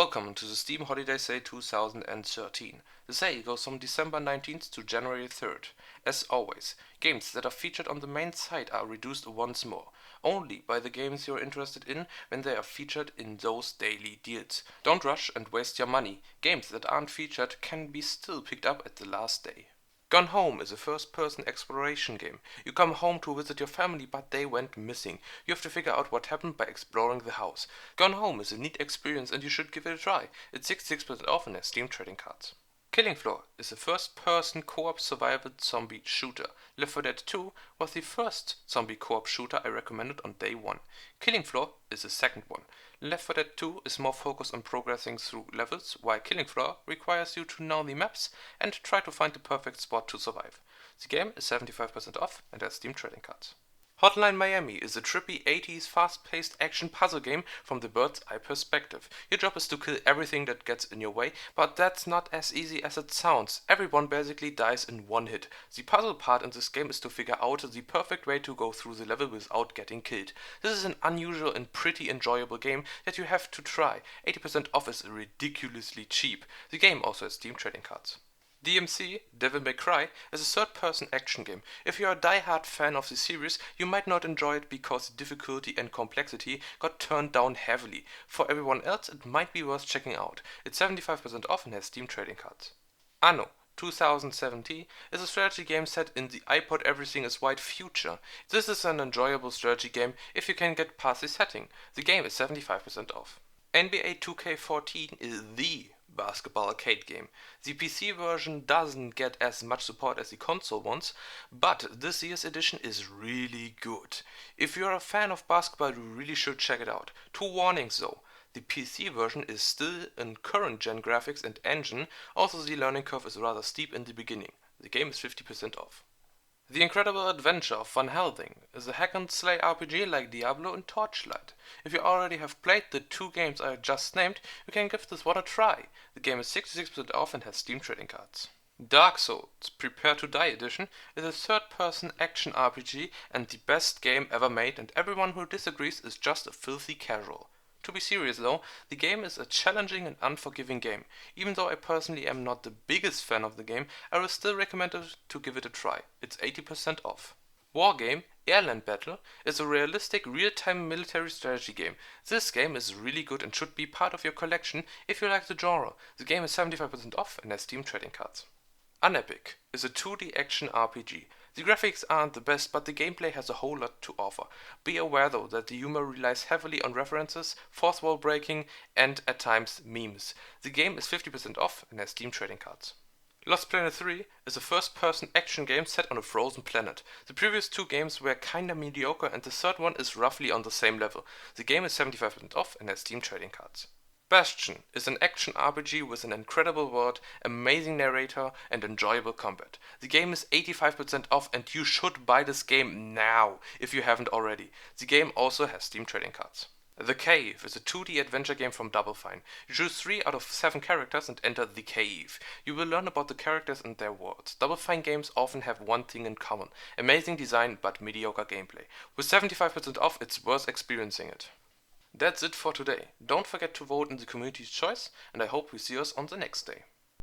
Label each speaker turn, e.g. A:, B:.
A: Welcome to the Steam Holiday Sale 2013. The sale goes from December 19th to January 3rd. As always, games that are featured on the main site are reduced once more. Only buy the games you're interested in when they are featured in those daily deals. Don't rush and waste your money. Games that aren't featured can be still picked up at the last day. Gone Home is a first-person exploration game. You come home to visit your family, but they went missing. You have to figure out what happened by exploring the house. Gone Home is a neat experience and you should give it a try. It's 66% off and has Steam trading cards. Killing Floor is a first-person co-op survival zombie shooter. Left 4 Dead 2 was the first zombie co-op shooter I recommended on day 1. Killing Floor is the second one. Left 4 Dead 2 is more focused on progressing through levels, while Killing Floor requires you to know the maps and try to find the perfect spot to survive. The game is 75% off and has Steam trading cards. Hotline Miami is a trippy 80s fast-paced action puzzle game from the bird's eye perspective. Your job is to kill everything that gets in your way, but that's not as easy as it sounds. Everyone basically dies in one hit. The puzzle part in this game is to figure out the perfect way to go through the level without getting killed. This is an unusual and pretty enjoyable game that you have to try. 80% off is ridiculously cheap. The game also has Steam trading cards. DMC, Devil May Cry, is a third-person action game. If you are a die-hard fan of the series, you might not enjoy it because the difficulty and complexity got turned down heavily. For everyone else, it might be worth checking out. It's 75% off and has Steam trading cards. Anno 2070 is a strategy game set in the iPod Everything is White future. This is an enjoyable strategy game if you can get past the setting. The game is 75% off. NBA 2K14 is the basketball arcade game. The PC version doesn't get as much support as the console ones, but this year's edition is really good. If you're a fan of basketball, you really should check it out. Two warnings though. The PC version is still in current gen graphics and engine, also the learning curve is rather steep in the beginning. The game is 50% off. The Incredible Adventure of Van Helsing is a hack and slay RPG like Diablo and Torchlight. If you already have played the two games I just named, you can give this one a try. The game is 66% off and has Steam trading cards. Dark Souls Prepare to Die Edition is a third-person action RPG and the best game ever made, and everyone who disagrees is just a filthy casual. To be serious though, the game is a challenging and unforgiving game. Even though I personally am not the biggest fan of the game, I will still recommend it to give it a try. It's 80% off. Wargame Airland Battle is a realistic real-time military strategy game. This game is really good and should be part of your collection if you like the genre. The game is 75% off and has Steam trading cards. Unepic is a 2D action RPG. The graphics aren't the best, but the gameplay has a whole lot to offer. Be aware though that the humor relies heavily on references, fourth wall breaking, and at times memes. The game is 50% off and has Steam trading cards. Lost Planet 3 is a first-person action game set on a frozen planet. The previous two games were kinda mediocre and the third one is roughly on the same level. The game is 75% off and has Steam trading cards. Bastion is an action RPG with an incredible world, amazing narrator, and enjoyable combat. The game is 85% off and you should buy this game now if you haven't already. The game also has Steam trading cards. The Cave is a 2D adventure game from Double Fine. You choose 3 out of 7 characters and enter the cave. You will learn about the characters and their worlds. Double Fine games often have one thing in common: amazing design but mediocre gameplay. With 75% off, it's worth experiencing it. That's it for today. Don't forget to vote in the community's choice, and I hope we see us on the next day.